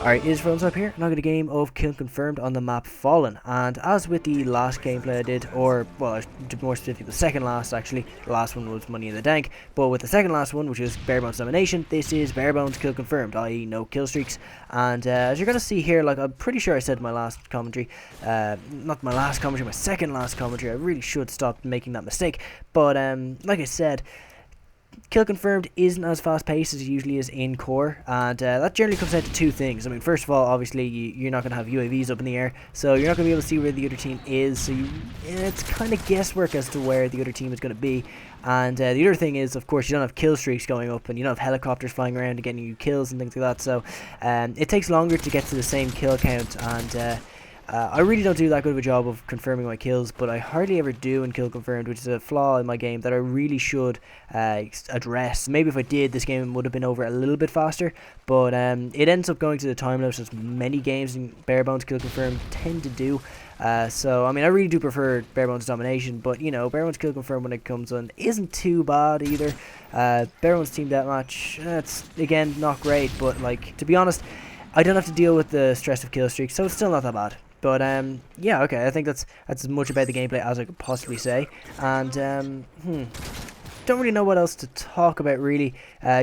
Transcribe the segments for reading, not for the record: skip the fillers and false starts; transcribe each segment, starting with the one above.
Alright, it is FrOzenSwipe here, and I got a game of Kill Confirmed on the map Fallen. And as with the last gameplay I did, or, well, more specifically the second last actually, the last one was Money in the Tank, but with the second last one, which is Barebones Domination, this is Barebones Kill Confirmed, i.e. no kill streaks. And as you're going to see here, like I'm pretty sure I said in my last commentary, not my last commentary, my second last commentary, I really should stop making that mistake, but like I said, Kill Confirmed isn't as fast paced as it usually is in core, and that generally comes down to two things. I mean, first of all, obviously you're not going to have UAVs up in the air, so you're not going to be able to see where the other team is, so it's kind of guesswork as to where the other team is going to be. And the other thing is, of course, you don't have kill streaks going up, and you don't have helicopters flying around and getting you kills and things like that, so it takes longer to get to the same kill count, and I really don't do that good of a job of confirming my kills, but I hardly ever do in Kill Confirmed, which is a flaw in my game that I really should address. Maybe if I did, this game would have been over a little bit faster, but it ends up going to the time limit as many games in Barebones Kill Confirmed tend to do. So, I mean, I really do prefer Barebones Domination, but, you know, Barebones Kill Confirmed when it comes on isn't too bad either. Barebones Team Deathmatch, it's, again, not great, but, like, to be honest, I don't have to deal with the stress of kill streaks, so it's still not that bad. But yeah, okay, I think that's as much about the gameplay as I could possibly say. And don't really know what else to talk about really,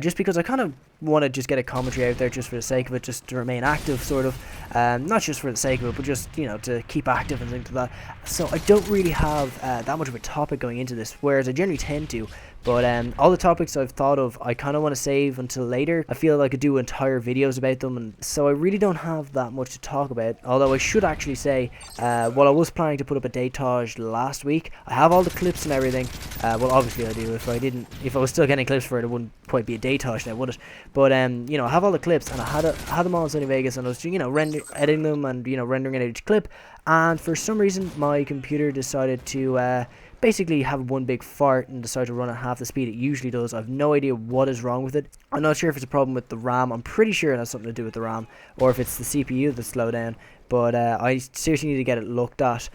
just because I kind of want to just get a commentary out there just for the sake of it, just to remain active, sort of. Not just for the sake of it, but just, you know, to keep active and things like that. So I don't really have that much of a topic going into this, whereas I generally tend to. But all the topics I've thought of, I kind of want to save until later. I feel like I could do entire videos about them, and so I really don't have that much to talk about. Although I should actually say, while I was planning to put up a Daytage last week, I have all the clips and everything. Well, obviously I do. If I was still getting clips for it, it wouldn't quite be a Daytage now, would it? But you know, I have all the clips, and I had them all in Sunny Vegas, and I was, you know, editing them and, you know, rendering out each clip. And for some reason, my computer decided to basically have one big fart and decide to run at half the speed it usually does. I have no idea what is wrong with it. I'm not sure if it's a problem with the RAM. I'm pretty sure it has something to do with the RAM, or if it's the CPU that's slowed down. But I seriously need to get it looked at,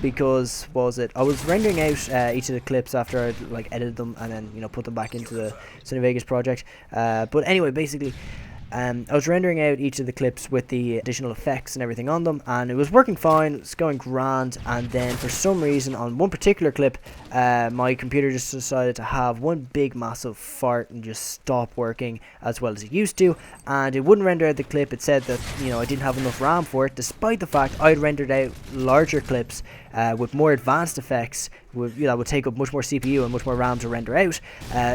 because what was it? I was rendering out each of the clips after I'd like edited them and then, you know, put them back into the Sunny Vegas project. But anyway, basically, I was rendering out each of the clips with the additional effects and everything on them, and it was working fine, it's going grand, and then for some reason on one particular clip, my computer just decided to have one big massive fart and just stop working as well as it used to, and it wouldn't render out the clip. It said that, you know, I didn't have enough RAM for it, despite the fact I'd rendered out larger clips with more advanced effects, that would take up much more CPU and much more RAM to render out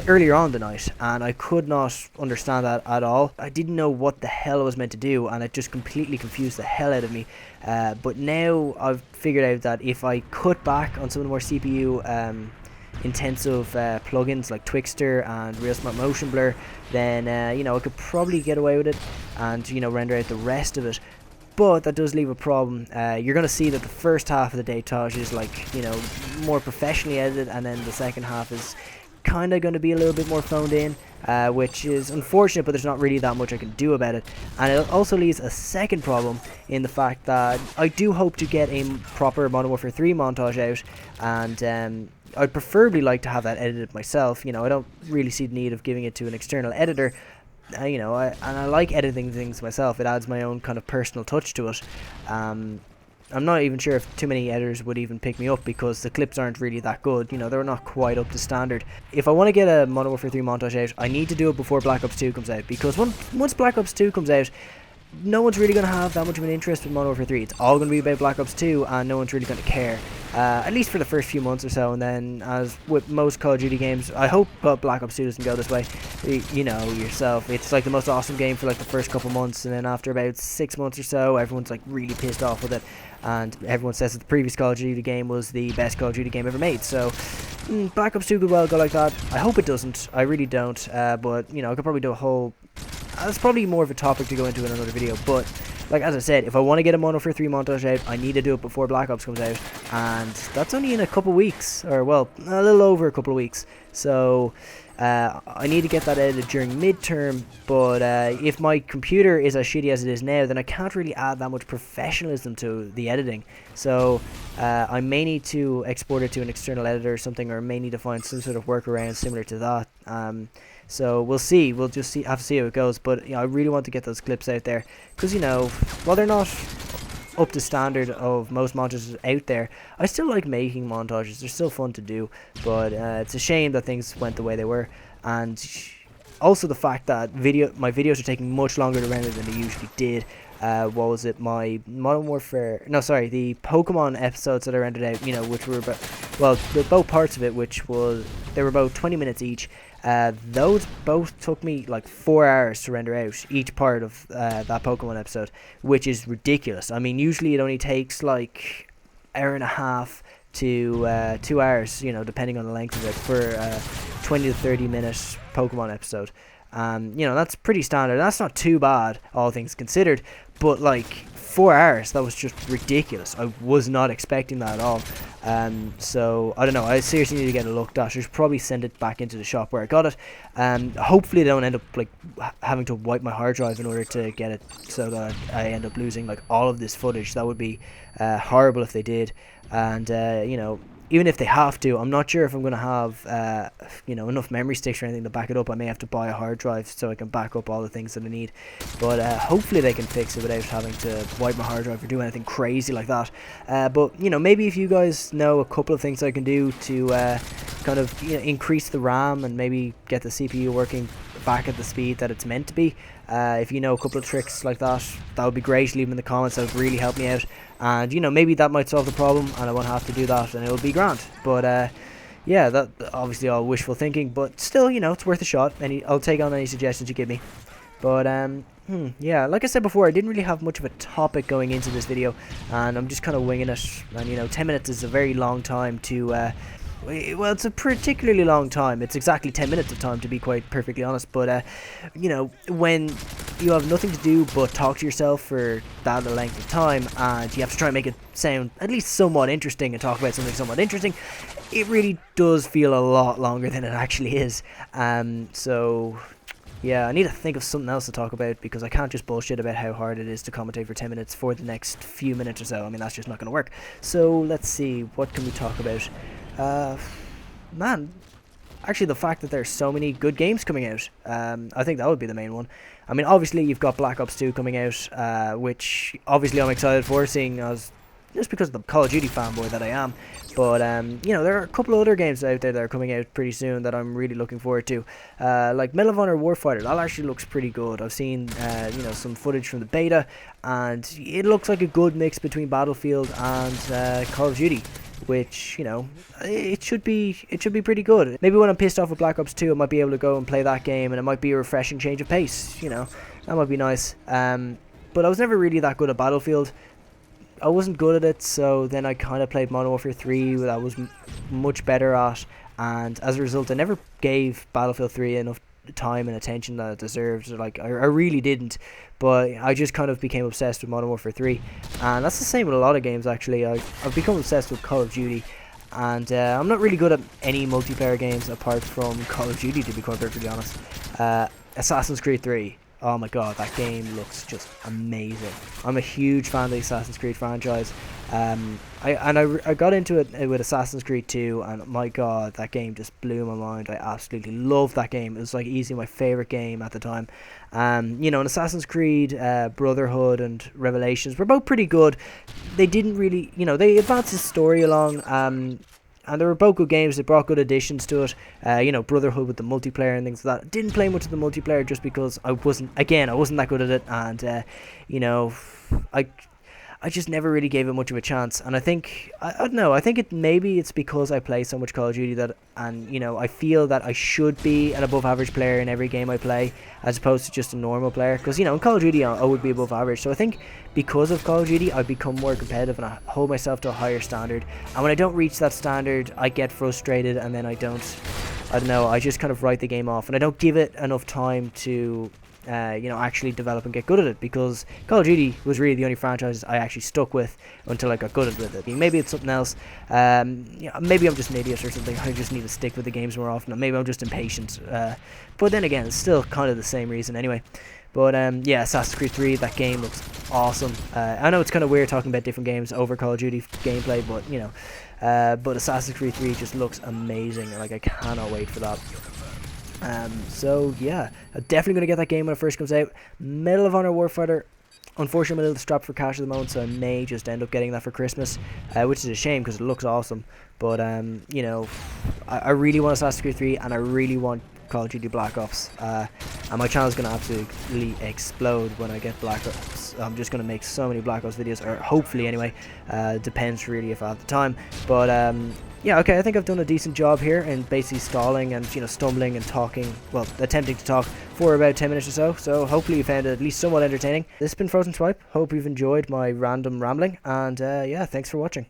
earlier on the night, and I could not understand that at all. I didn't know what the hell I was meant to do, and it just completely confused the hell out of me. But now I've figured out that if I cut back on some of the more CPU intensive plugins like Twixtor and Real Smart Motion Blur, then you know, I could probably get away with it and, you know, render out the rest of it. But that does leave a problem. You're going to see that the first half of the Daytage is, like, you know, more professionally edited, and then the second half is kind of going to be a little bit more phoned in, which is unfortunate, but there's not really that much I can do about it. And it also leaves a second problem in the fact that I do hope to get a proper Modern Warfare 3 montage out, and I'd preferably like to have that edited myself. You know, I don't really see the need of giving it to an external editor. You know, I like editing things myself. It adds my own kind of personal touch to it. I'm not even sure if too many editors would even pick me up, because the clips aren't really that good. You know, they're not quite up to standard. If I want to get a Modern Warfare 3 montage out, I need to do it before Black Ops 2 comes out, because once Black Ops 2 comes out, no one's really going to have that much of an interest in Modern Warfare 3. It's all going to be about Black Ops 2, and no one's really going to care. At least for the first few months or so, and then, as with most Call of Duty games, I hope Black Ops 2 doesn't go this way. You know yourself, it's like the most awesome game for like the first couple months, and then after about 6 months or so, everyone's like really pissed off with it, and everyone says that the previous Call of Duty game was the best Call of Duty game ever made. So Black Ops 2 could well go like that. I hope it doesn't. I really don't. But, you know, I could probably do a whole... That's probably more of a topic to go into in another video, but like, as I said, if I want to get a Modern Warfare 3 montage out, I need to do it before Black Ops comes out, and that's only in a couple weeks, or, well, a little over a couple of weeks. So I need to get that edited during midterm, but if my computer is as shitty as it is now, then I can't really add that much professionalism to the editing. So I may need to export it to an external editor or something, or may need to find some sort of workaround similar to that. So we'll see. We'll just have to see how it goes. But I really want to get those clips out there because while they're not up to standard of most montages out there, I still like making montages. They're still fun to do, but it's a shame that things went the way they were, and also the fact that my videos are taking much longer to render than they usually did. What was it? My Modern Warfare? No, sorry, the Pokemon episodes that I rendered out. Which were both parts of it, they were about 20 minutes each. Those both took me like 4 hours to render out each part of that Pokemon episode, which is ridiculous. I mean, usually it only takes like hour and a half to 2 hours, depending on the length of it, for a 20 to 30 minute Pokemon episode. That's pretty standard. That's not too bad, all things considered, but like 4 hours, that was just ridiculous. I was not expecting that at all. So I don't know, I seriously need to get it looked at. I should probably send it back into the shop where I got it. Hopefully they don't end up like having to wipe my hard drive in order to get it, so that I end up losing like all of this footage. That would be horrible if they did. And even if they have to, I'm not sure if I'm going to have enough memory sticks or anything to back it up. I may have to buy a hard drive so I can back up all the things that I need. But hopefully they can fix it without having to wipe my hard drive or do anything crazy like that. But maybe if you guys know a couple of things I can do to kind of increase the RAM and maybe get the CPU working back at the speed that it's meant to be. If you know a couple of tricks like that, that would be great. Leave them in the comments. That would really help me out. And maybe that might solve the problem and I won't have to do that and it'll be grand. But yeah, that obviously all wishful thinking, but still, it's worth a shot. I'll take on any suggestions you give me. But yeah, like I said before, I didn't really have much of a topic going into this video, and I'm just kind of winging it. And 10 minutes is a very long time to well, it's a particularly long time. It's exactly 10 minutes of time, to be quite perfectly honest. But when you have nothing to do but talk to yourself for that length of time, and you have to try and make it sound at least somewhat interesting and talk about something somewhat interesting, it really does feel a lot longer than it actually is. So yeah, I need to think of something else to talk about, because I can't just bullshit about how hard it is to commentate for 10 minutes for the next few minutes or so. I mean, that's just not going to work. So let's see, what can we talk about? Man, actually the fact that there's so many good games coming out, I think that would be the main one. I mean, obviously you've got Black Ops 2 coming out, which obviously I'm excited for, seeing as just because of the Call of Duty fanboy that I am. But there are a couple of other games out there that are coming out pretty soon that I'm really looking forward to, like Medal of Honor Warfighter. That actually looks pretty good. I've seen some footage from the beta, and it looks like a good mix between Battlefield and Call of Duty, which it should be pretty good. Maybe when I'm pissed off with Black Ops 2, I might be able to go and play that game, and it might be a refreshing change of pace. That might be nice. But I was never really that good at Battlefield. I wasn't good at it, so then I kind of played Modern Warfare 3 that I was much better at, and as a result I never gave Battlefield 3 enough time and attention that it deserved. Like, I really didn't, but I just kind of became obsessed with Modern Warfare 3, and that's the same with a lot of games actually. I've become obsessed with Call of Duty, and I'm not really good at any multiplayer games apart from Call of Duty, to be quite perfectly honest. Assassin's Creed 3. Oh my god, that game looks just amazing. I'm a huge fan of the Assassin's Creed franchise. I got into it with Assassin's Creed 2, and my god, that game just blew my mind. I absolutely loved that game. It was like easily my favorite game at the time. And Assassin's Creed Brotherhood and Revelations were both pretty good. They didn't really, they advanced the story along. And they were both good games. They brought good additions to it. Brotherhood with the multiplayer and things like that. Didn't play much of the multiplayer just because I wasn't that good at it. And, I just never really gave it much of a chance. And I think, I don't know, I think maybe it's because I play so much Call of Duty I feel that I should be an above average player in every game I play, as opposed to just a normal player. Because, in Call of Duty I would be above average. So I think because of Call of Duty I've become more competitive and I hold myself to a higher standard. And when I don't reach that standard, I get frustrated, and then I just kind of write the game off. And I don't give it enough time to actually develop and get good at it, because Call of Duty was really the only franchise I actually stuck with until I got good at it. Maybe it's something else. Maybe I'm just an idiot or something. I just need to stick with the games more often. Maybe I'm just impatient. But then again, it's still kind of the same reason anyway. But yeah, Assassin's Creed 3, that game looks awesome. I know it's kind of weird talking about different games over Call of Duty gameplay, but but Assassin's Creed 3 just looks amazing. Like, I cannot wait for that. So yeah, I'm definitely going to get that game when it first comes out. Medal of Honor Warfighter, unfortunately I'm a little strapped for cash at the moment, so I may just end up getting that for Christmas, which is a shame because it looks awesome. But you know, I really want Assassin's Creed 3, and I really want Call of Duty Black Ops, and my channel is going to absolutely explode when I get Black Ops. I'm just going to make so many Black Ops videos, or hopefully anyway. Depends really if I have the time. But yeah, okay, I think I've done a decent job here in basically stalling and, you know, stumbling and talking, well, attempting to talk for about 10 minutes or so. So hopefully you found it at least somewhat entertaining. This has been FrOzenSwipe. Hope you've enjoyed my random rambling, and yeah, thanks for watching.